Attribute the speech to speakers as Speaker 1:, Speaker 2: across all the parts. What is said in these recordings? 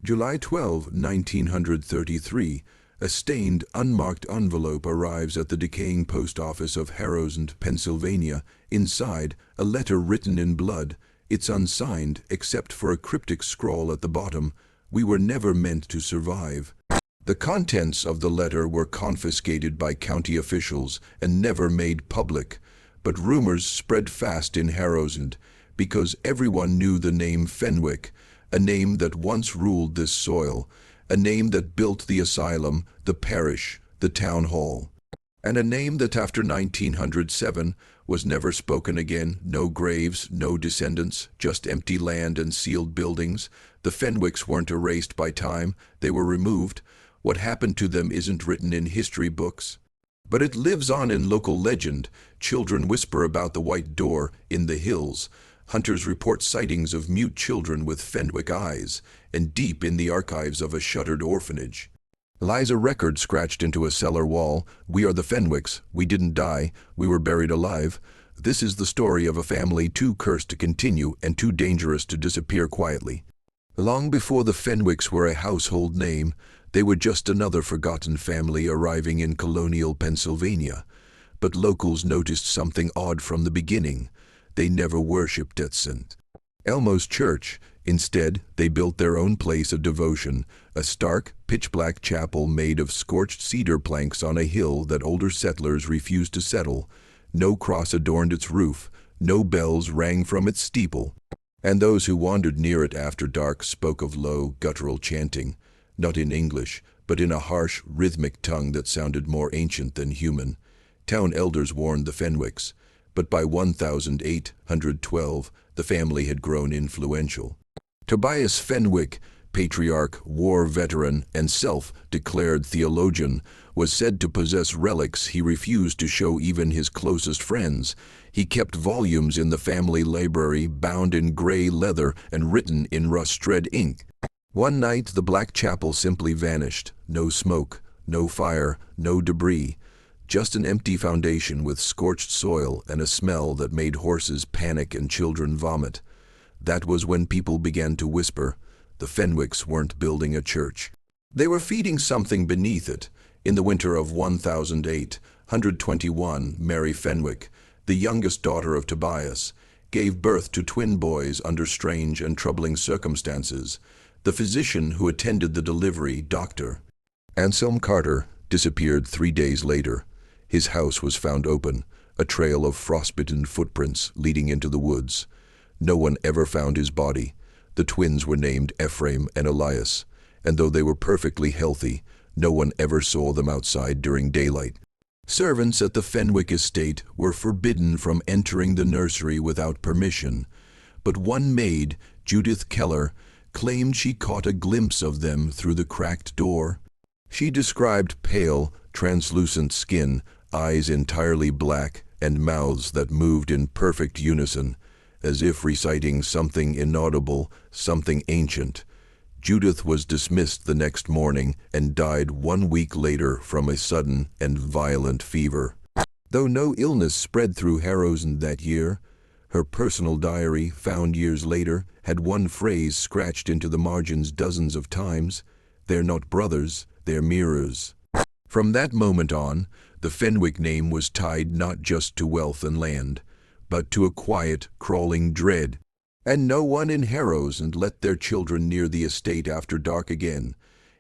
Speaker 1: July 12, 1933, a stained, unmarked envelope arrives at the decaying post office of Harrowsend, Pennsylvania. Inside, a letter written in blood. It's unsigned, except for a cryptic scrawl at the bottom: "We were never meant to survive." The contents of the letter were confiscated by county officials and never made public, but rumors spread fast in Harrowsend because everyone knew the name Fenwick, a name that once ruled this soil, a name that built the asylum, the parish, the town hall, and a name that after 1907 was never spoken again. No graves, no descendants, just empty land and sealed buildings. The Fenwicks weren't erased by time, they were removed. What happened to them isn't written in history books, but it lives on in local legend. Children whisper about the white door in the hills. Hunters report sightings of mute children with Fenwick eyes, and deep in the archives of a shuttered orphanage lies a record scratched into a cellar wall: "We are the Fenwicks. We didn't die. We were buried alive." This is the story of a family too cursed to continue and too dangerous to disappear quietly. Long before the Fenwicks were a household name, they were just another forgotten family arriving in colonial Pennsylvania. But locals noticed something odd from the beginning. They never worshipped at St. Elmo's Church. Instead, they built their own place of devotion, a stark, pitch-black chapel made of scorched cedar planks on a hill that older settlers refused to settle. No cross adorned its roof, no bells rang from its steeple, and those who wandered near it after dark spoke of low, guttural chanting, not in English, but in a harsh, rhythmic tongue that sounded more ancient than human. Town elders warned the Fenwicks, but by 1812, the family had grown influential. Tobias Fenwick, patriarch, war veteran, and self-declared theologian, was said to possess relics he refused to show even his closest friends. He kept volumes in the family library, bound in gray leather and written in rust-red ink. One night, the black chapel simply vanished. No smoke, no fire, no debris. Just an empty foundation with scorched soil and a smell that made horses panic and children vomit. That was when people began to whisper. The Fenwicks weren't building a church. They were feeding something beneath it. In the winter of 1821, Mary Fenwick, the youngest daughter of Tobias, gave birth to twin boys under strange and troubling circumstances. The physician who attended the delivery, Dr. Anselm Carter, disappeared 3 days later. His house was found open, a trail of frostbitten footprints leading into the woods. No one ever found his body. The twins were named Ephraim and Elias, and though they were perfectly healthy, no one ever saw them outside during daylight. Servants at the Fenwick estate were forbidden from entering the nursery without permission, but one maid, Judith Keller, claimed she caught a glimpse of them through the cracked door. She described pale, translucent skin, eyes entirely black, and mouths that moved in perfect unison, as if reciting something inaudible, something ancient. Judith was dismissed the next morning and died 1 week later from a sudden and violent fever. Though no illness spread through Harrowsend that year, her personal diary, found years later, had one phrase scratched into the margins dozens of times: "They're not brothers, they're mirrors." From that moment on, the Fenwick name was tied not just to wealth and land, but to a quiet, crawling dread. And no one in Harrowsend let their children near the estate after dark again.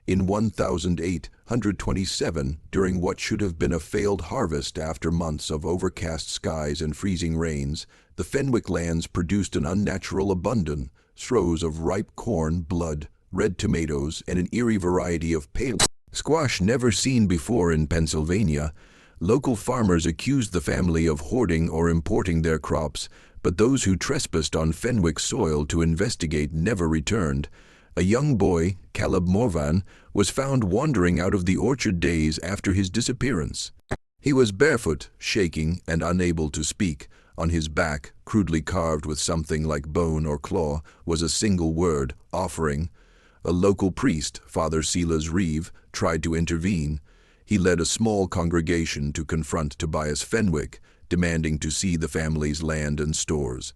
Speaker 1: In 1827, during what should have been a failed harvest after months of overcast skies and freezing rains, the Fenwick lands produced an unnatural abundance, rows of ripe corn, blood, red tomatoes, and an eerie variety of pale squash never seen before in Pennsylvania. Local farmers accused the family of hoarding or importing their crops, but those who trespassed on Fenwick soil to investigate never returned. A young boy, Caleb Morvan, was found wandering out of the orchard days after his disappearance. He was barefoot, shaking, and unable to speak. On his back, crudely carved with something like bone or claw, was a single word: offering. A local priest, Father Silas Reeve, tried to intervene. He led a small congregation to confront Tobias Fenwick, demanding to see the family's land and stores.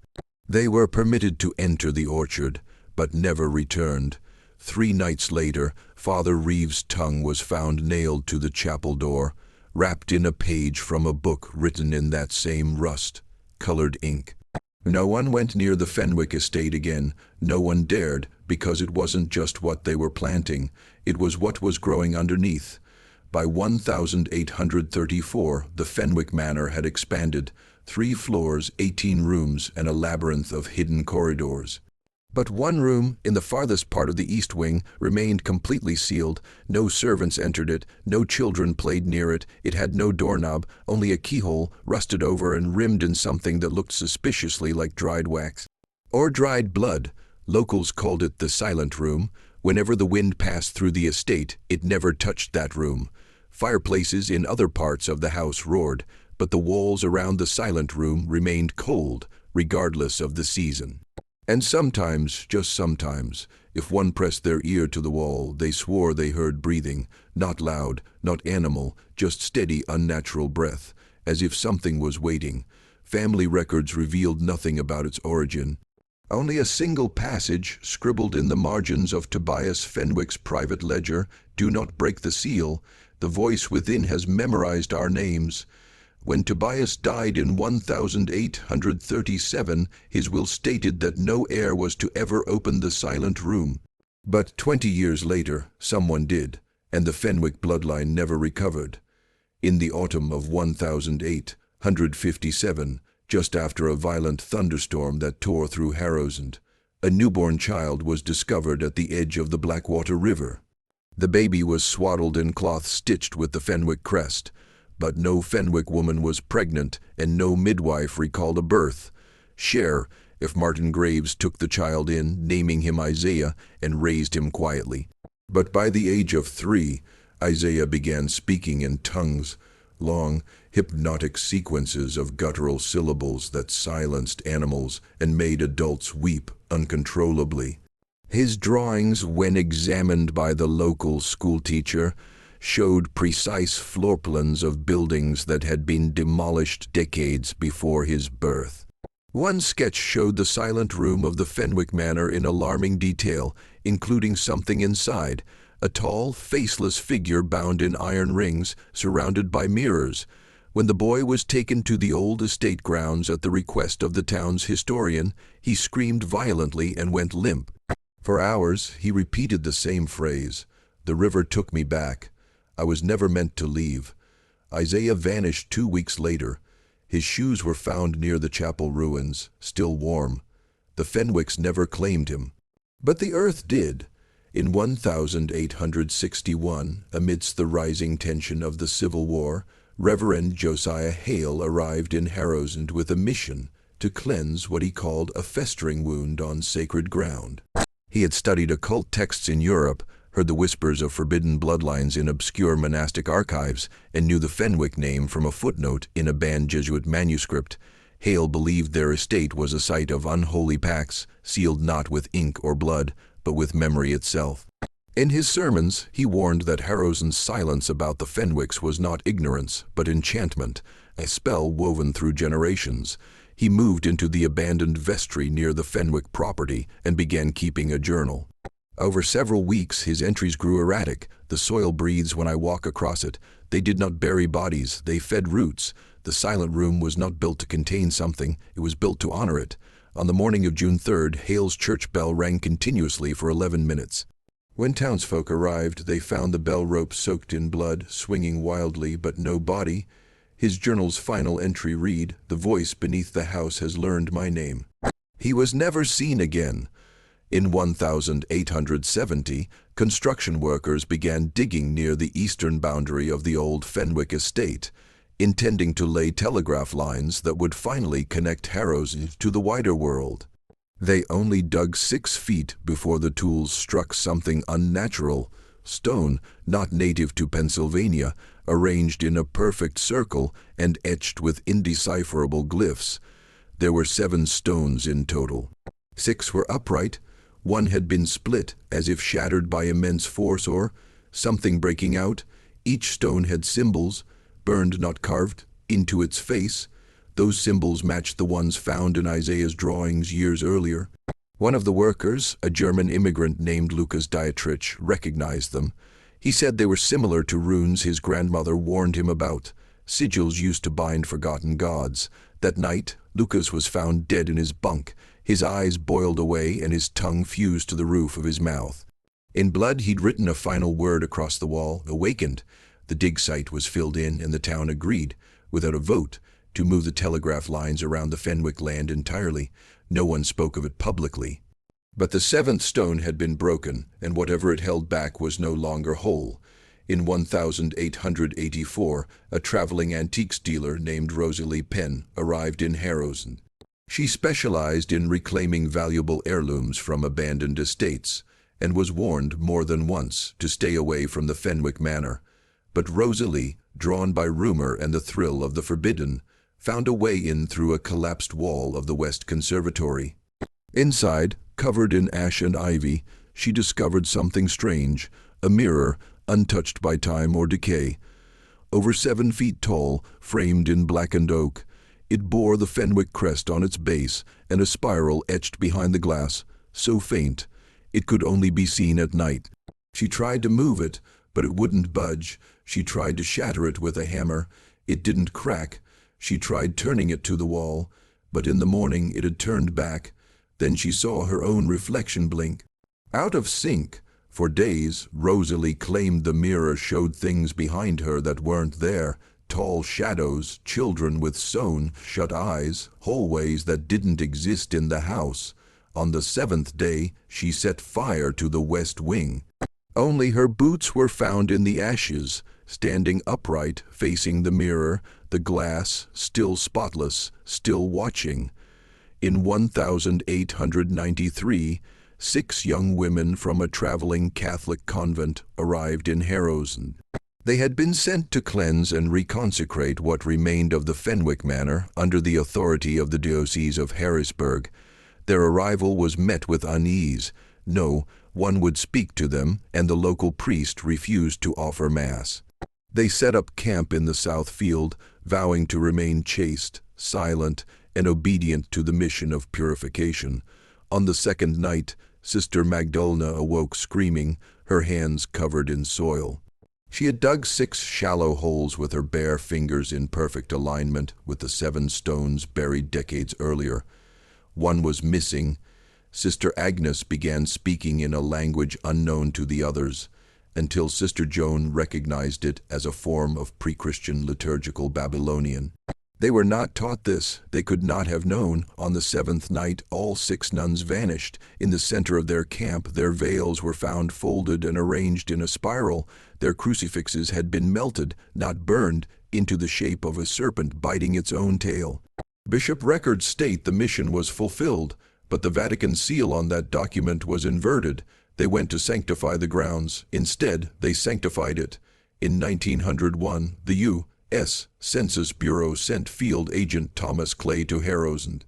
Speaker 1: They were permitted to enter the orchard, but never returned. 3 nights later, Father Reeves' tongue was found nailed to the chapel door, wrapped in a page from a book written in that same rust-colored ink. No one went near the Fenwick estate again. No one dared, because it wasn't just what they were planting, it was what was growing underneath. By 1834, the Fenwick Manor had expanded, 3 floors, 18 rooms, and a labyrinth of hidden corridors. But one room, in the farthest part of the east wing, remained completely sealed. No servants entered it, no children played near it. It had no doorknob, only a keyhole, rusted over and rimmed in something that looked suspiciously like dried wax. Or dried blood. Locals called it the silent room. Whenever the wind passed through the estate, it never touched that room. Fireplaces in other parts of the house roared, but the walls around the silent room remained cold, regardless of the season. And sometimes, just sometimes, if one pressed their ear to the wall, they swore they heard breathing, not loud, not animal, just steady, unnatural breath, as if something was waiting. Family records revealed nothing about its origin. Only a single passage, scribbled in the margins of Tobias Fenwick's private ledger, "Do not break the seal. The voice within has memorized our names." When Tobias died in 1837, his will stated that no heir was to ever open the silent room. But 20 years later, someone did, and the Fenwick bloodline never recovered. In the autumn of 1857, just after a violent thunderstorm that tore through Harrowsend, a newborn child was discovered at the edge of the Blackwater River. The baby was swaddled in cloth stitched with the Fenwick crest, but no Fenwick woman was pregnant and no midwife recalled a birth. Share if Martin Graves took the child in, naming him Isaiah, and raised him quietly. But by the age of 3, Isaiah began speaking in tongues, long, hypnotic sequences of guttural syllables that silenced animals and made adults weep uncontrollably. His drawings, when examined by the local schoolteacher, showed precise floor plans of buildings that had been demolished decades before his birth. One sketch showed the silent room of the Fenwick Manor in alarming detail, including something inside, a tall, faceless figure bound in iron rings, surrounded by mirrors. When the boy was taken to the old estate grounds at the request of the town's historian, he screamed violently and went limp. For hours, he repeated the same phrase, "The river took me back. I was never meant to leave." Isaiah vanished 2 weeks later. His shoes were found near the chapel ruins, still warm. The Fenwicks never claimed him. But the earth did. In 1861, amidst the rising tension of the Civil War, Reverend Josiah Hale arrived in Harrowsend with a mission to cleanse what he called a festering wound on sacred ground. He had studied occult texts in Europe, heard the whispers of forbidden bloodlines in obscure monastic archives, and knew the Fenwick name from a footnote in a banned Jesuit manuscript. Hale believed their estate was a site of unholy pacts, sealed not with ink or blood, but with memory itself. In his sermons, he warned that Harrowsend's silence about the Fenwicks was not ignorance, but enchantment, a spell woven through generations. He moved into the abandoned vestry near the Fenwick property and began keeping a journal. Over several weeks, his entries grew erratic. "The soil breathes when I walk across it. They did not bury bodies, they fed roots. The silent room was not built to contain something, it was built to honor it." On the morning of June 3rd, Hale's church bell rang continuously for 11 minutes. When townsfolk arrived, they found the bell rope soaked in blood, swinging wildly, but no body. His journal's final entry read, "The voice beneath the house has learned my name." He was never seen again. In 1870, construction workers began digging near the eastern boundary of the old Fenwick estate, intending to lay telegraph lines that would finally connect Harrowsend to the wider world. They only dug 6 feet before the tools struck something unnatural, stone, not native to Pennsylvania, arranged in a perfect circle and etched with indecipherable glyphs. There were 7 stones in total. 6 were upright. 1 had been split, as if shattered by immense force or something breaking out. Each stone had symbols, burned not carved, into its face. Those symbols matched the ones found in Isaiah's drawings years earlier. One of the workers, a German immigrant named Lucas Dietrich, recognized them. He said they were similar to runes his grandmother warned him about, sigils used to bind forgotten gods. That night, Lucas was found dead in his bunk, his eyes boiled away and his tongue fused to the roof of his mouth. In blood, he'd written a final word across the wall, awakened. The dig site was filled in and the town agreed, without a vote, to move the telegraph lines around the Fenwick land entirely. No one spoke of it publicly. But the seventh stone had been broken, and whatever it held back was no longer whole. In 1884, a traveling antiques dealer named Rosalie Penn arrived in Harrowsend. She specialized in reclaiming valuable heirlooms from abandoned estates, and was warned more than once to stay away from the Fenwick Manor. But Rosalie, drawn by rumor and the thrill of the forbidden, found a way in through a collapsed wall of the West Conservatory. Inside, covered in ash and ivy, she discovered something strange, a mirror, untouched by time or decay. Over 7 feet tall, framed in blackened oak, it bore the Fenwick crest on its base and a spiral etched behind the glass, so faint it could only be seen at night. She tried to move it, but it wouldn't budge. She tried to shatter it with a hammer. It didn't crack. She tried turning it to the wall, but in the morning it had turned back. Then she saw her own reflection blink. Out of sync. For days, Rosalie claimed the mirror showed things behind her that weren't there. Tall shadows, children with sewn shut eyes, hallways that didn't exist in the house. On the 7th day, she set fire to the west wing. Only her boots were found in the ashes, standing upright, facing the mirror, the glass, still spotless, still watching. In 1893, 6 young women from a traveling Catholic convent arrived in Harrowsend. They had been sent to cleanse and reconsecrate what remained of the Fenwick Manor under the authority of the Diocese of Harrisburg. Their arrival was met with unease. No one would speak to them, and the local priest refused to offer Mass. They set up camp in the South Field, vowing to remain chaste, silent, and obedient to the mission of purification. On the 2nd night, Sister Magdalena awoke screaming, her hands covered in soil. She had dug 6 shallow holes with her bare fingers in perfect alignment with the 7 stones buried decades earlier. One was missing. Sister Agnes began speaking in a language unknown to the others, until Sister Joan recognized it as a form of pre-Christian liturgical Babylonian. They were not taught this. They could not have known. On the 7th night, all 6 nuns vanished. In the center of their camp, their veils were found folded and arranged in a spiral. Their crucifixes had been melted, not burned, into the shape of a serpent biting its own tail. Bishop records state the mission was fulfilled, but the Vatican seal on that document was inverted. They went to sanctify the grounds. Instead, they sanctified it. In 1901, the U.S. Census Bureau sent field agent Thomas Clay to Harrowsend.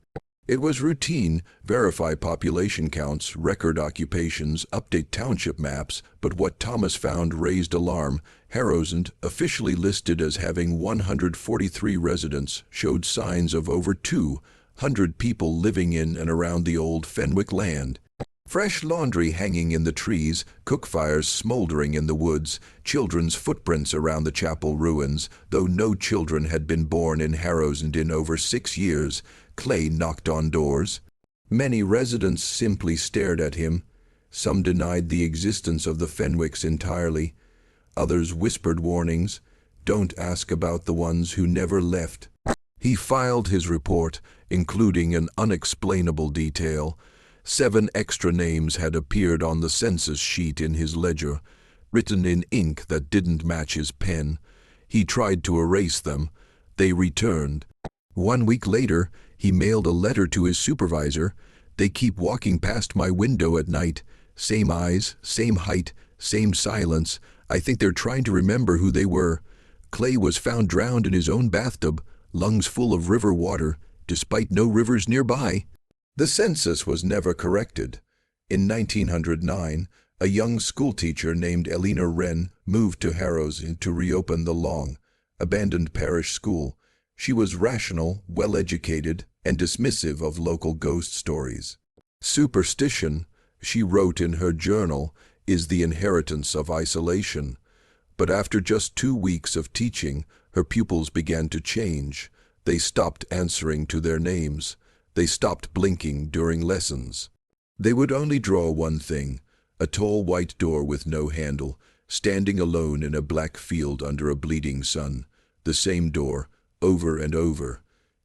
Speaker 1: It was routine, verify population counts, record occupations, update township maps, but what Thomas found raised alarm. Harrowsend, officially listed as having 143 residents, showed signs of over 200 people living in and around the old Fenwick land. Fresh laundry hanging in the trees, cook fires smoldering in the woods, children's footprints around the chapel ruins. Though no children had been born in Harrowsend in over 6 years, Clay knocked on doors. Many residents simply stared at him. Some denied the existence of the Fenwicks entirely. Others whispered warnings. Don't ask about the ones who never left. He filed his report, including an unexplainable detail. 7 extra names had appeared on the census sheet in his ledger, written in ink that didn't match his pen. He tried to erase them. They returned. 1 week later, he mailed a letter to his supervisor. They keep walking past my window at night. Same eyes, same height, same silence. I think they're trying to remember who they were. Clay was found drowned in his own bathtub, lungs full of river water, despite no rivers nearby. The census was never corrected. In 1909, a young schoolteacher named Elena Wren moved to Harrowsend to reopen the long, abandoned parish school. She was rational, well-educated, and dismissive of local ghost stories. Superstition, she wrote in her journal, is the inheritance of isolation. But after just 2 weeks of teaching, her pupils began to change. They stopped answering to their names. They stopped blinking during lessons. They would only draw one thing, a tall white door with no handle, standing alone in a black field under a bleeding sun. The same door, over and over.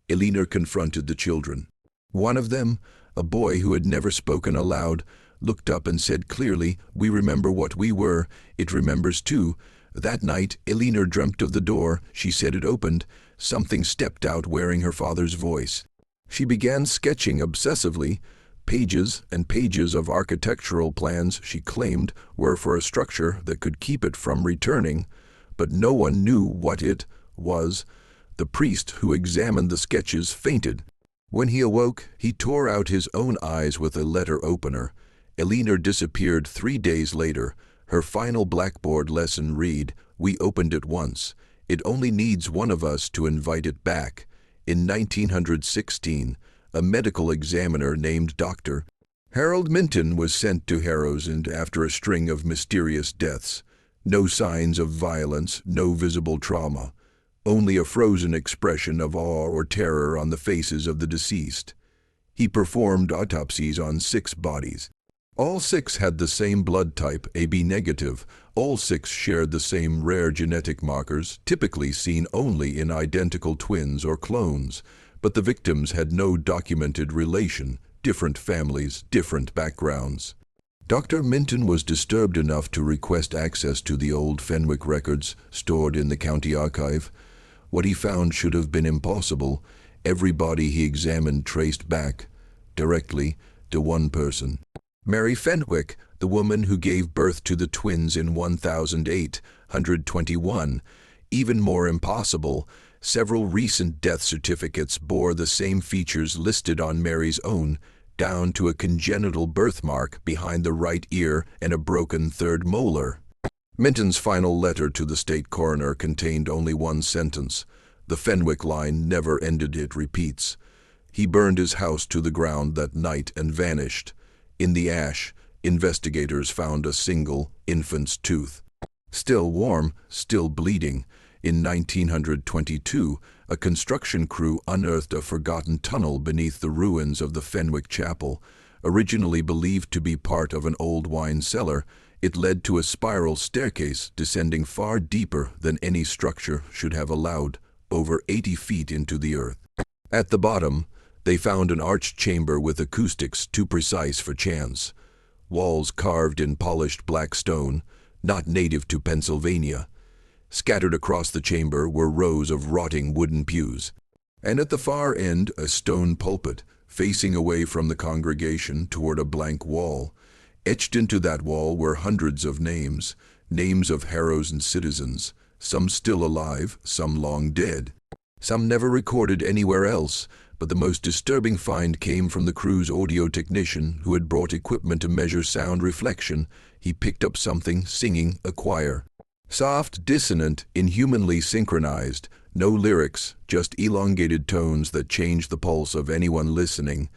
Speaker 1: Elena confronted the children. One of them, a boy who had never spoken aloud, looked up and said clearly, "We remember what we were. It remembers too." That night, Elena dreamt of the door. She said it opened. Something stepped out wearing her father's voice. She began sketching obsessively. Pages and pages of architectural plans, she claimed, were for a structure that could keep it from returning. But no one knew what it was. The priest who examined the sketches fainted. When he awoke, he tore out his own eyes with a letter opener. Elena disappeared 3 days later. Her final blackboard lesson read, "We opened it once. It only needs one of us to invite it back." In 1916, a medical examiner named Dr. Harold Minton was sent to Harrowsend after a string of mysterious deaths. No signs of violence, no visible trauma. Only a frozen expression of awe or terror on the faces of the deceased. He performed autopsies on 6 bodies. All 6 had the same blood type, AB negative. All 6 shared the same rare genetic markers, typically seen only in identical twins or clones. But the victims had no documented relation, different families, different backgrounds. Dr. Minton was disturbed enough to request access to the old Fenwick records stored in the county archive. What he found should have been impossible. Every body he examined traced back, directly, to one person. Mary Fenwick, the woman who gave birth to the twins in 1821. Even more impossible, several recent death certificates bore the same features listed on Mary's own, down to a congenital birthmark behind the right ear and a broken 3rd molar. Minton's final letter to the state coroner contained only one sentence. The Fenwick line never ended, it repeats. He burned his house to the ground that night and vanished. In the ash, investigators found a single infant's tooth. Still warm, still bleeding. In 1922, a construction crew unearthed a forgotten tunnel beneath the ruins of the Fenwick Chapel. Originally believed to be part of an old wine cellar, it led to a spiral staircase descending far deeper than any structure should have allowed, over 80 feet into the earth. At the bottom, they found an arched chamber with acoustics too precise for chance. Walls carved in polished black stone, not native to Pennsylvania. Scattered across the chamber were rows of rotting wooden pews. And at the far end, a stone pulpit, facing away from the congregation toward a blank wall. Etched into that wall were hundreds of names, names of Harrowsend citizens, some still alive, some long dead. Some never recorded anywhere else, but the most disturbing find came from the crew's audio technician who had brought equipment to measure sound reflection. He picked up something singing a choir. Soft, dissonant, inhumanly synchronized, no lyrics, just elongated tones that changed the pulse of anyone listening.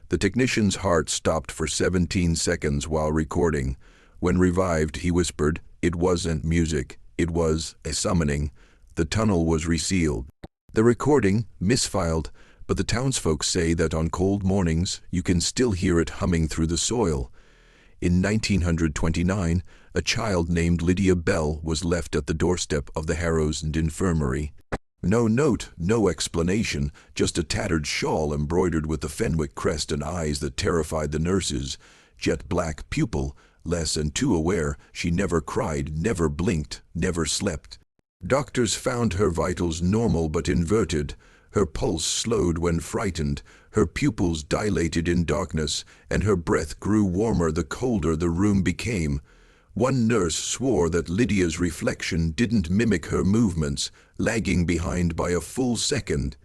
Speaker 1: The technician's heart stopped for 17 seconds while recording. When revived, he whispered, "It wasn't music, it was a summoning." The tunnel was resealed. The recording, misfiled, but the townsfolk say that on cold mornings you can still hear it humming through the soil. In 1929, a child named Lydia Bell was left at the doorstep of the Harrowsend Infirmary. No note, no explanation, just a tattered shawl embroidered with the Fenwick crest and eyes that terrified the nurses. Jet black pupil, less and too aware, she never cried, never blinked, never slept. Doctors found her vitals normal but inverted. Her pulse slowed when frightened, her pupils dilated in darkness, and her breath grew warmer the colder the room became. One nurse swore that Lydia's reflection didn't mimic her movements, lagging behind by a full second.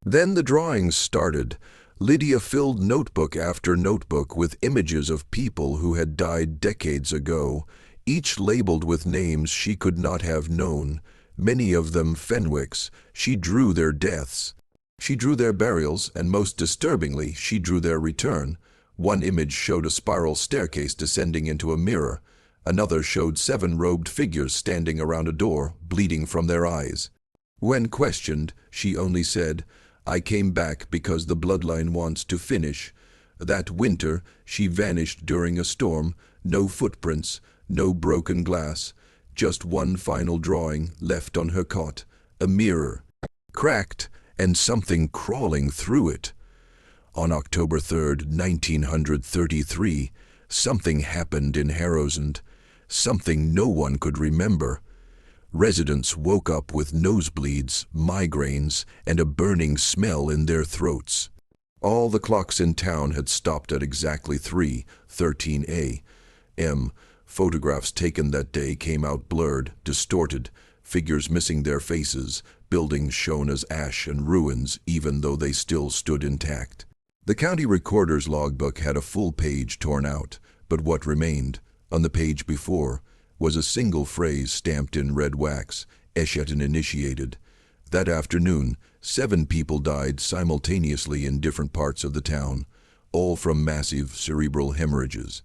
Speaker 1: Then the drawings started. Lydia filled notebook after notebook with images of people who had died decades ago, each labeled with names she could not have known. Many of them Fenwicks. She drew their deaths. She drew their burials, and most disturbingly, she drew their return. One image showed a spiral staircase descending into a mirror. Another showed 7 robed figures standing around a door, bleeding from their eyes. When questioned, she only said, "I came back because the bloodline wants to finish." That winter, she vanished during a storm. No footprints, no broken glass. Just one final drawing left on her cot. A mirror, cracked, and something crawling through it. On October 3rd, 1933, something happened in Harrowsend. Something no one could remember. Residents woke up with nosebleeds, migraines, and a burning smell in their throats. All the clocks in town had stopped at exactly 3:13 a.m. Photographs taken that day came out blurred, distorted, figures missing their faces, buildings shown as ash and ruins even though they still stood intact. The county recorder's logbook had a full page torn out, but what remained, on the page before, was a single phrase stamped in red wax, Esheton initiated. That afternoon, 7 people died simultaneously in different parts of the town, all from massive cerebral hemorrhages.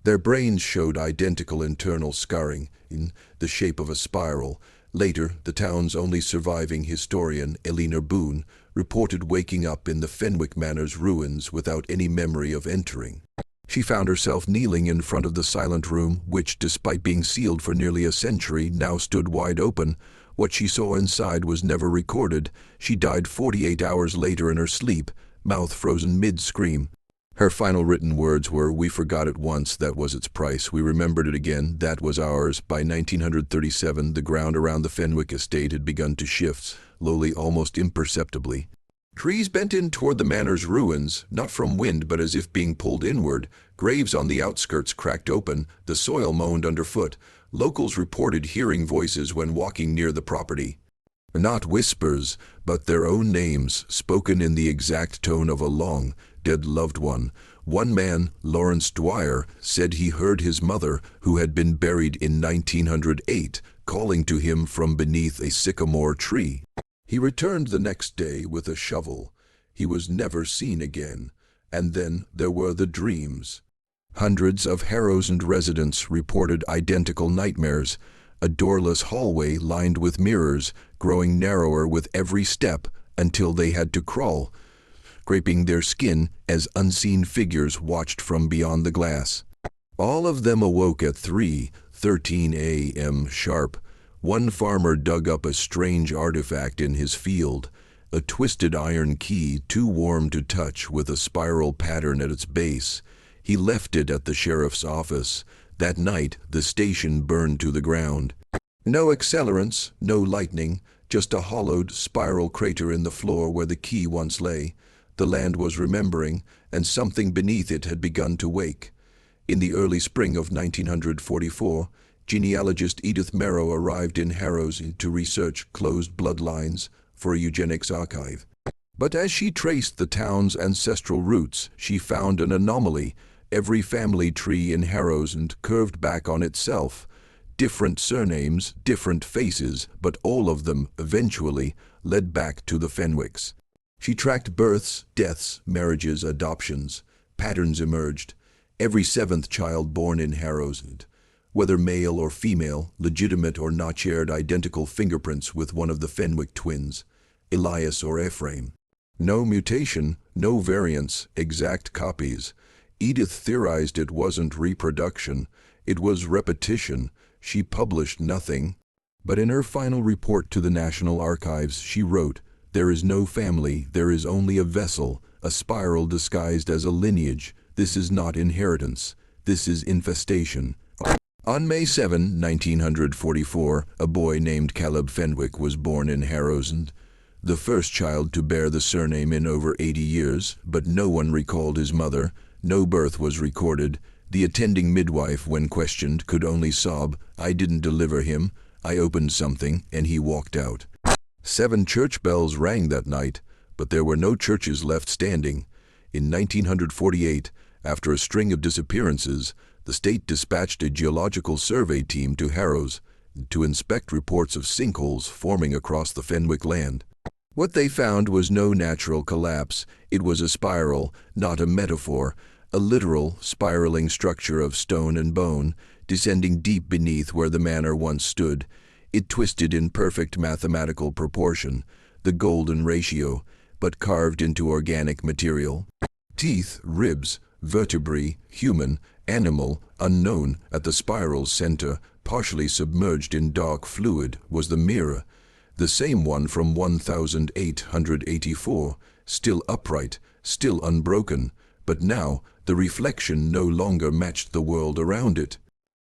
Speaker 1: Their brains showed identical internal scarring in the shape of a spiral. Later, the town's only surviving historian, Eleanor Boone, reported waking up in the Fenwick Manor's ruins without any memory of entering. She found herself kneeling in front of the silent room, which, despite being sealed for nearly a century, now stood wide open. What she saw inside was never recorded. She died 48 hours later in her sleep, mouth frozen mid-scream. Her final written words were, "We forgot it once, that was its price. We remembered it again, that was ours." By 1937, the ground around the Fenwick estate had begun to shift, slowly, almost imperceptibly. Trees bent in toward the manor's ruins, not from wind but as if being pulled inward. Graves on the outskirts cracked open, the soil moaned underfoot. Locals reported hearing voices when walking near the property. Not whispers, but their own names, spoken in the exact tone of a long, dead loved one. One man, Lawrence Dwyer, said he heard his mother, who had been buried in 1908, calling to him from beneath a sycamore tree. He returned the next day with a shovel. He was never seen again. And then there were the dreams. Hundreds of Harrowsend residents reported identical nightmares. A doorless hallway lined with mirrors, growing narrower with every step until they had to crawl, scraping their skin as unseen figures watched from beyond the glass. All of them awoke at 3:13 a.m. sharp. One farmer dug up a strange artifact in his field, a twisted iron key too warm to touch with a spiral pattern at its base. He left it at the sheriff's office. That night, the station burned to the ground. No accelerants, no lightning, just a hollowed, spiral crater in the floor where the key once lay. The land was remembering, and something beneath it had begun to wake. In the early spring of 1944, genealogist Edith Merrow arrived in Harrowsend to research closed bloodlines for a eugenics archive. But as she traced the town's ancestral roots, she found an anomaly. Every family tree in Harrowsend curved back on itself. Different surnames, different faces, but all of them, eventually, led back to the Fenwicks. She tracked births, deaths, marriages, adoptions. Patterns emerged. Every 7th child born in Harrowsend, whether male or female, legitimate or not, shared identical fingerprints with one of the Fenwick twins, Elias or Ephraim. No mutation, no variants, exact copies. Edith theorized it wasn't reproduction, it was repetition. She published nothing. But in her final report to the National Archives, she wrote, "There is no family, there is only a vessel, a spiral disguised as a lineage. This is not inheritance, this is infestation." On May 7, 1944, a boy named Caleb Fenwick was born in Harrowsend, the first child to bear the surname in over 80 years, but no one recalled his mother. No birth was recorded. The attending midwife, when questioned, could only sob, "I didn't deliver him. I opened something, and he walked out." 7 church bells rang that night, but there were no churches left standing. In 1948, after a string of disappearances, the state dispatched a geological survey team to Harrows to inspect reports of sinkholes forming across the Fenwick land. What they found was no natural collapse. It was a spiral, not a metaphor, a literal, spiraling structure of stone and bone, descending deep beneath where the manor once stood. It twisted in perfect mathematical proportion, the golden ratio, but carved into organic material. Teeth, ribs, vertebrae, human, animal, unknown. At the spiral's center, partially submerged in dark fluid, was the mirror, the same one from 1884, still upright, still unbroken, but now the reflection no longer matched the world around it.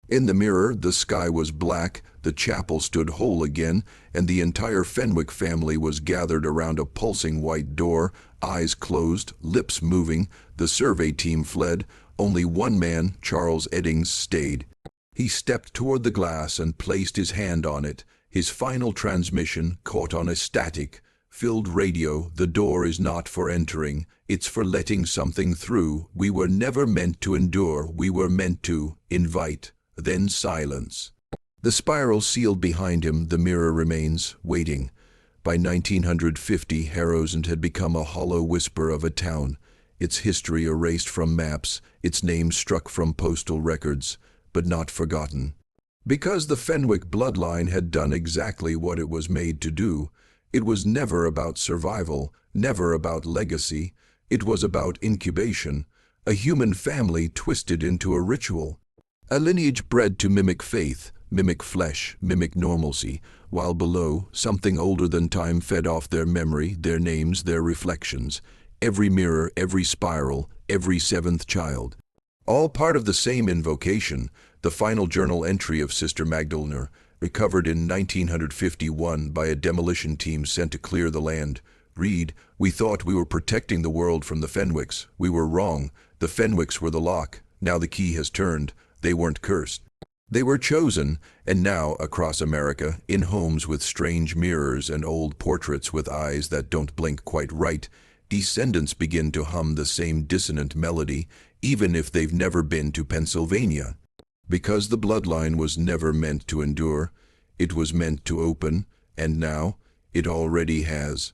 Speaker 1: In the mirror, the sky was black, the chapel stood whole again, and the entire Fenwick family was gathered around a pulsing white door, eyes closed, lips moving. The survey team fled. Only one man, Charles Eddings, stayed. He stepped toward the glass and placed his hand on it. His final transmission caught on a static, filled radio. "The door is not for entering, it's for letting something through. We were never meant to endure, we were meant to invite." Then silence. The spiral sealed behind him. The mirror remains, waiting. By 1950, Harrowsend had become a hollow whisper of a town, its history erased from maps, its name struck from postal records, but not forgotten. Because the Fenwick bloodline had done exactly what it was made to do. It was never about survival, never about legacy. It was about incubation, a human family twisted into a ritual. A lineage bred to mimic faith, mimic flesh, mimic normalcy, while below, something older than time fed off their memory, their names, their reflections. Every mirror, every spiral, every seventh child. All part of the same invocation, the final journal entry of Sister Magdalene, recovered in 1951 by a demolition team sent to clear the land. Read, "We thought we were protecting the world from the Fenwicks. We were wrong. The Fenwicks were the lock. Now the key has turned. They weren't cursed. They were chosen, and now, across America, in homes with strange mirrors and old portraits with eyes that don't blink quite right, descendants begin to hum the same dissonant melody, even if they've never been to Pennsylvania. Because the bloodline was never meant to endure, it was meant to open, and now it already has."